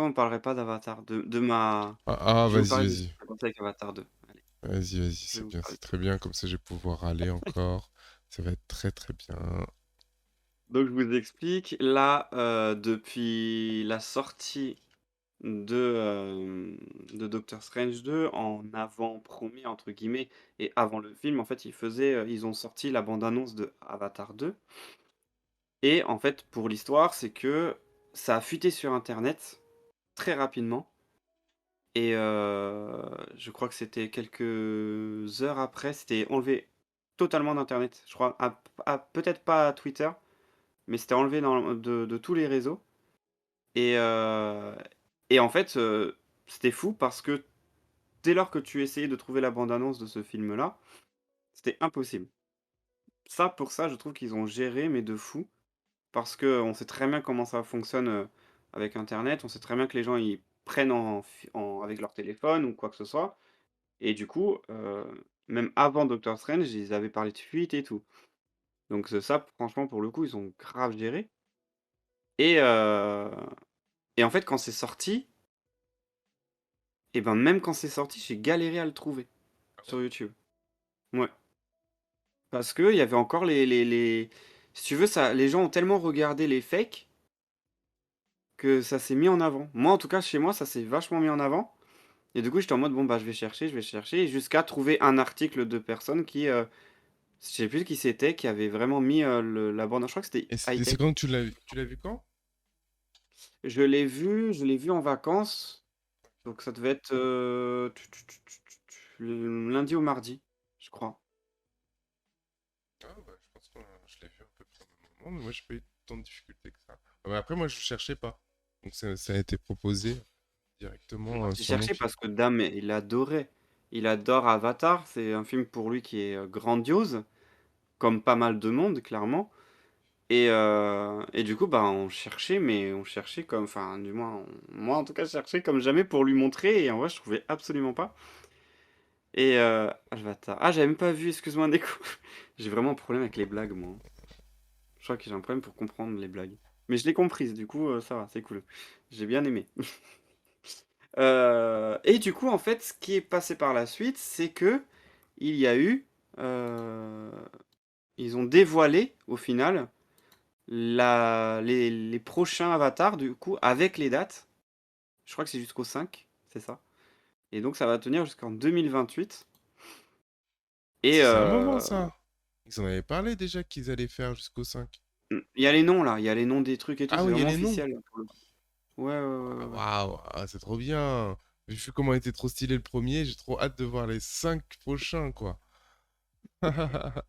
fois, on parlerait pas d'Avatar, de ma... Ah, Je vais vous vas-y, parler de ce qui vas-y. s'est passé avec Avatar 2. Allez, Vas-y, vas-y, je vais c'est vous bien, parler c'est de très bien. Comme ça, je vais pouvoir râler encore. Ça va être très, très bien. Donc, je vous explique. Là, depuis la sortie de Doctor Strange 2, en avant-première, entre guillemets, et avant le film, en fait, ils ont sorti la bande-annonce de Avatar 2. Et en fait, pour l'histoire, c'est que ça a fuité sur internet très rapidement. Et je crois que c'était quelques heures après, c'était enlevé totalement d'internet. Je crois, peut-être pas à Twitter, mais c'était enlevé de tous les réseaux. Et, et en fait, c'était fou parce que dès lors que tu essayais de trouver la bande-annonce de ce film-là, c'était impossible. Ça, pour ça, je trouve qu'ils ont géré, mais de fou. Parce qu'on sait très bien comment ça fonctionne, avec internet. On sait très bien que les gens, ils prennent avec leur téléphone ou quoi que ce soit. Et du coup, même avant Doctor Strange, ils avaient parlé de fuite et tout. Donc ça, franchement, pour le coup, ils ont grave géré. Et et en fait, quand c'est sorti, et ben, même quand c'est sorti, j'ai galéré à le trouver sur YouTube. Ouais. Parce qu'il y avait encore les si tu veux, ça les gens ont tellement regardé les fakes que ça s'est mis en avant. Moi, en tout cas, chez moi, ça s'est vachement mis en avant. Et du coup, j'étais en mode: «Bon, bah, je vais chercher» jusqu'à trouver un article de personnes qui, je sais plus qui c'était, qui avait vraiment mis, la bande, je crois que c'était Et c'est Hightech. quand que tu l'as vu quand? Je l'ai vu en vacances, donc ça devait être, le lundi ou mardi, je crois. Ah, bah, je pense que je l'ai vu un peu près au même moment, mais moi, j'ai pas eu tant de difficultés que ça. Ah, mais après, moi, je cherchais pas. Donc, ça a été proposé directement Moi, j'ai sur mon cherché feed, parce que quoi. Dame, il adorait. Il adore Avatar, c'est un film pour lui qui est, grandiose, comme pas mal de monde, clairement. Et du coup, bah, on cherchait, mais on cherchait comme, enfin, du moins, moi en tout cas, je cherchais comme jamais pour lui montrer, et en vrai, je trouvais absolument pas. Et Avatar. Ah, j'avais même pas vu, excuse-moi, Neko. J'ai vraiment un problème avec les blagues, moi. Je crois que j'ai un problème pour comprendre les blagues. Mais je l'ai comprise, du coup, ça va, c'est cool. J'ai bien aimé. Et du coup, en fait, ce qui est passé par la suite, c'est que il y a eu, heu, ils ont dévoilé, au final, les prochains avatars, du coup, avec les dates. Je crois que c'est jusqu'au 5, c'est ça. Et donc ça va tenir jusqu'en 2028. Et C'est un moment, ça. Ils en avaient parlé déjà qu'ils allaient faire jusqu'au 5. il y a les noms, là, il y a les noms des trucs et tout, Ah c'est oui, il y a vraiment les noms. officiel, là, pour le coup. Ouais, ouais, ouais, Ah, ouais, ouais. waouh, ah, c'est trop bien. J'ai vu comment était trop stylé le premier. J'ai trop hâte de voir les 5 prochains, quoi. Ça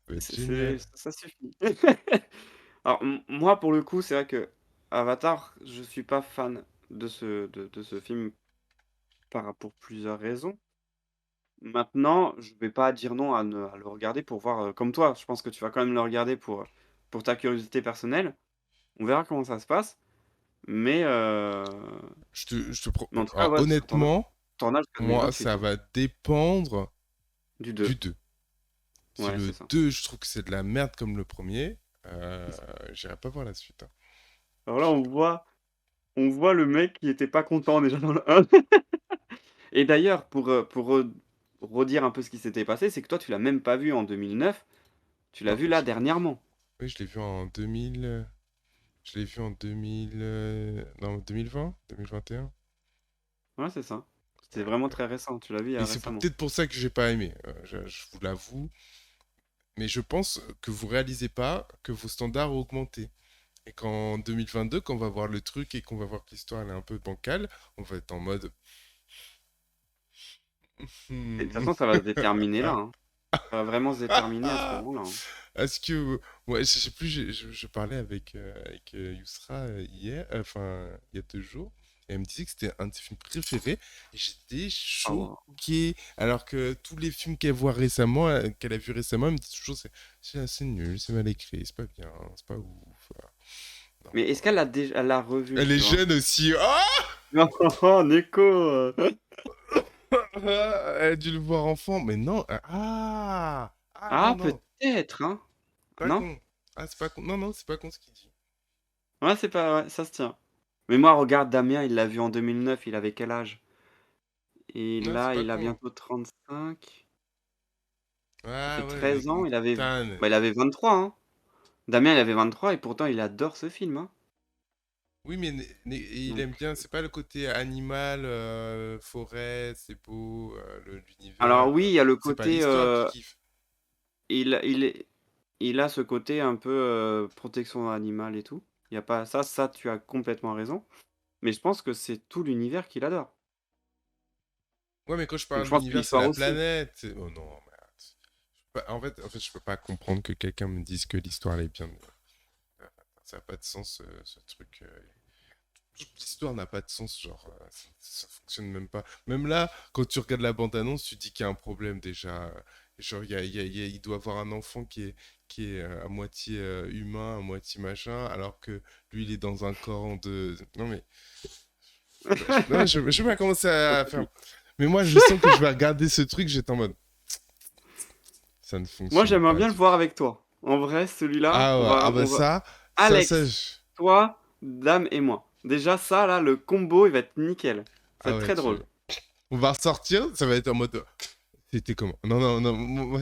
va être génial. Ça suffit. Alors, moi, pour le coup, c'est vrai que Avatar, je suis pas fan de ce film pour plusieurs raisons. Maintenant, je vais pas dire non à le regarder pour voir, comme toi. Je pense que tu vas quand même le regarder pour ta curiosité personnelle. On verra comment ça se passe. Mais, mais en tout cas, ouais, Honnêtement, t'en as jusqu'à moi, 2028, ça hein, va dépendre du du 2. 2. Si Ouais, le c'est ça. 2, je trouve que c'est de la merde comme le premier, C'est ça. j'irai pas voir la suite, hein. Alors là, on voit le mec qui était pas content déjà dans le 1. Et d'ailleurs, pour redire un peu ce qui s'était passé, c'est que toi, tu l'as même pas vu en 2009, tu l'as Non, vu là dernièrement. oui, je l'ai vu en 2000. Je l'ai vu en 2000. Non, 2020, 2021. Ouais, c'est ça. C'était vraiment très récent, tu l'as vu il y Et a c'est récemment. peut-être pour ça que j'ai pas aimé. Je vous l'avoue. Mais je pense que vous réalisez pas que vos standards ont augmenté. Et qu'en 2022, quand on va voir le truc et qu'on va voir que l'histoire elle est un peu bancale, on va être en mode. Et de toute Hmm. façon, ça va se déterminer là, hein. Ça va vraiment se déterminer à ce moment-là, hein. Est-ce que. Ouais, je sais plus, je parlais avec Yousra hier, enfin, il y a 2 jours, et elle me disait que c'était un de ses films préférés, et j'étais Ah waouh. choqué. Alors que tous les films qu'elle a vu récemment, elle me dit toujours c'est assez nul, c'est mal écrit, c'est pas bien, c'est pas ouf. Non. Mais est-ce qu'elle l'a déjà elle l'a revu, Elle est tu vois? jeune aussi. Ah. Non, Nico, Elle a dû le voir enfant, mais non. Ah non, ah non, peut-être, hein? pas Non? con. Ah, c'est pas con. Non, non, c'est pas con ce qu'il dit. Ouais, c'est pas, ouais, ça se tient. Mais moi, regarde, Damien, il l'a vu en 2009, il avait quel âge? Et Non, c'est là, pas il a con. bientôt 35. Ça Ah fait ouais, mais 13 ans, putain. il avait 23, hein. Damien, il avait 23 et pourtant il adore ce film, hein. Oui, mais il Donc, aime bien, c'est pas le côté animal, forêt, c'est beau, alors l'univers. oui, il y a le C'est pas côté, l'histoire qui kiffe. il est il a ce côté un peu, protection animale et tout. Il y a pas ça, tu as complètement raison. Mais je pense que c'est tout l'univers qu'il adore. Ouais, mais quand je Donc parle je de pense que l'univers, c'est l'histoire la aussi. planète. Oh non, mais en fait, je peux pas comprendre que quelqu'un me dise que l'histoire elle est bien. Ça n'a pas de sens, ce truc. L'histoire n'a pas de sens, genre, ça fonctionne même pas. Même là, quand tu regardes la bande-annonce, tu dis qu'il y a un problème déjà. Genre, il doit avoir un enfant qui est à moitié humain, à moitié machin, alors que lui, il est dans un corps de... Non, mais... Non, je vais pas commencer à faire... OK. Mais moi, je sens que je vais regarder ce truc, j'étais en mode... Ça ne Moi, fonctionne j'aimerais pas bien le du voir tout. avec toi. En vrai, celui-là, Ah ouais, ah bah on va ça, Alex, toi, Dame et moi. Déjà ça là, le combo, il va être nickel. Ça va ah être ouais, très drôle. on va ressortir, ça va être en mode... C'était comment? Non, non, non, moi,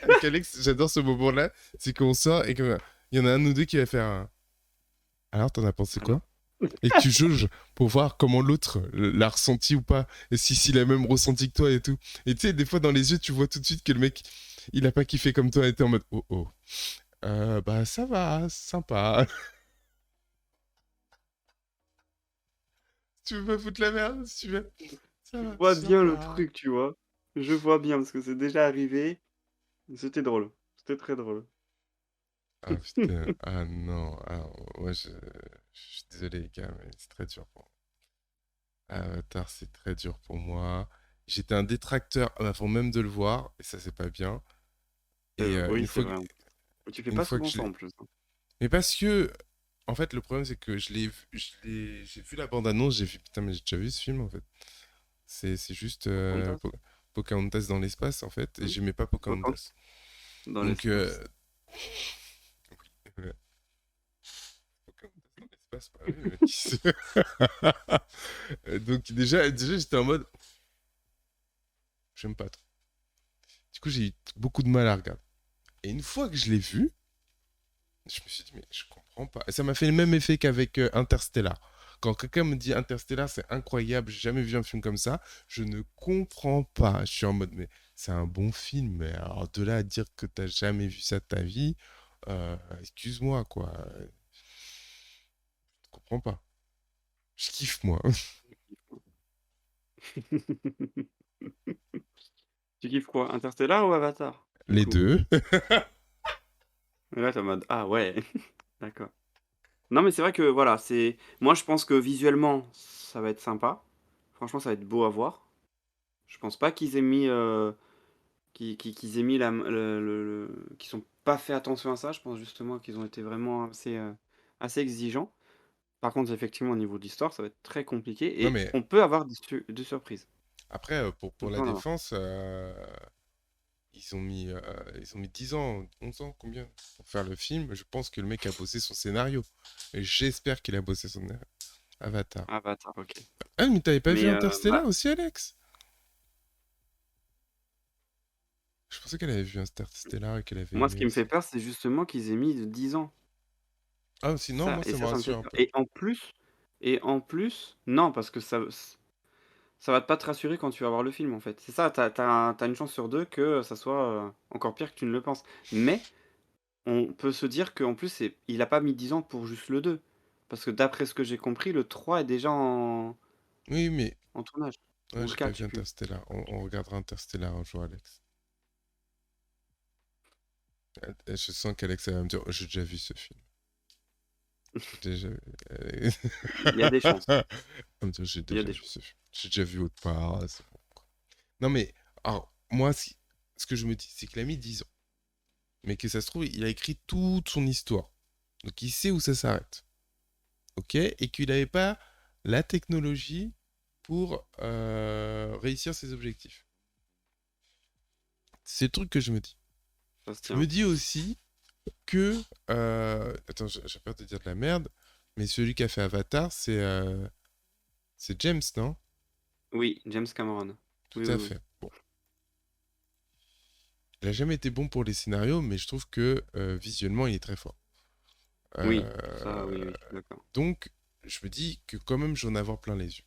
avec Alex, j'adore ce moment-là, c'est qu'on sort et qu'il y en a un ou deux qui va faire un... Alors, t'en as pensé Alors? quoi? Et que tu juges pour voir comment l'autre l'a ressenti ou pas, et si s'il a même ressenti que toi et tout. Et tu sais, des fois, dans les yeux, tu vois tout de suite que le mec, il a pas kiffé comme toi, et t'es en mode, oh oh. Bah, ça va, sympa. Tu veux pas foutre la merde, si tu veux. Ça Je va, vois bien le sympa. truc, tu vois? Je vois bien parce que c'est déjà arrivé. C'était drôle. C'était très drôle. Ah putain, ah non, ah, moi je suis désolé les gars, mais c'est très dur pour moi. Avatar, c'est très dur pour moi. J'étais un détracteur avant même de le voir, et ça c'est pas bien. Et Oui, c'est vrai. Tu fais une pas fois que souvent je ça l'ai... en plus, hein. Mais parce que, en fait, le problème c'est que j'ai vu la bande-annonce, j'ai vu, putain, mais j'ai déjà vu ce film en fait. C'est juste Pocahontas? Pocahontas dans l'espace en fait, et Mmh. j'aimais pas Pocahontas Pocahontas. dans Donc, l'espace. ouais, Pocahontas dans l'espace, bah oui, mais qui sait. Donc déjà j'étais en mode, j'aime pas trop. Du coup, j'ai eu beaucoup de mal à regarder. Et une fois que je l'ai vu, je me suis dit, mais je comprends pas. Et ça m'a fait le même effet qu'avec Interstellar. Quand quelqu'un me dit Interstellar, c'est incroyable, j'ai jamais vu un film comme ça, je ne comprends pas. Je suis en mode, mais c'est un bon film, mais alors de là à dire que t'as jamais vu ça de ta vie, excuse-moi, quoi. Je comprends pas. Je kiffe, moi. Tu kiffes quoi? Interstellar ou Avatar, du Les coup? deux. Et là, tu en mode: «Ah ouais, d'accord». Non, mais c'est vrai que voilà, c'est moi, je pense que visuellement, ça va être sympa. Franchement, ça va être beau à voir. Je pense pas qu'ils aient mis, qu'ils aient mis la m qu'ils ont pas fait attention à ça. Je pense justement qu'ils ont été vraiment assez exigeants. Par contre, effectivement, au niveau de l'histoire, ça va être très compliqué Non, et mais on peut avoir des surprises. après, pour On la peut en avoir. défense, ils ont mis 10 ans, 11 ans, combien, pour faire le film. Je pense que le mec a bossé son scénario. Et j'espère qu'il a bossé son Avatar. Avatar, OK. Ah, mais t'avais pas vu Mais Interstellar aussi, Alex? Je pensais qu'elle avait vu Interstellar et qu'elle avait moi, ce aimé qui me fait aussi. peur, c'est justement qu'ils aient mis 10 ans. Ah, sinon, Ça moi, et ça me ça me fait rassure un peur peu. et en plus non, parce que ça va pas te rassurer quand tu vas voir le film, en fait. C'est ça, tu as une chance sur 2 que ça soit, encore pire que tu ne le penses. Mais on peut se dire qu'en plus, il a pas mis 10 ans pour juste le 2. Parce que d'après ce que j'ai compris, le 3 est déjà Oui, mais en tournage. ouais, Ou le j'ai pas 4, je vu sais plus. Interstellar. On regardera Interstellar un jour, Alex. Je sens qu'Alex elle va me dire, oh, j'ai déjà vu ce film. J'ai déjà vu. Il y a des chances, Elle va me dire, j'ai il y a déjà des vu chances. ce film. J'ai déjà vu autre part. C'est bon, quoi. Non, mais alors, moi, ce que je me dis, c'est qu'il a mis 10 ans. Mais que ça se trouve, il a écrit toute son histoire. Donc, il sait où ça s'arrête. OK? Et qu'il n'avait pas la technologie pour réussir ses objectifs. C'est le truc que je me dis. Ça se Je me tient. dis aussi que... attends, j'ai peur de dire de la merde, Mais celui qui a fait Avatar, c'est James, non? Oui, James Cameron. Tout Oui, oui, à oui. fait. Bon. Il a jamais été bon pour les scénarios, mais je trouve que visuellement, il est très fort. Oui, ça, Euh, oui, oui, je suis d'accord. donc, je me dis que quand même, j'en ai avoir plein les yeux.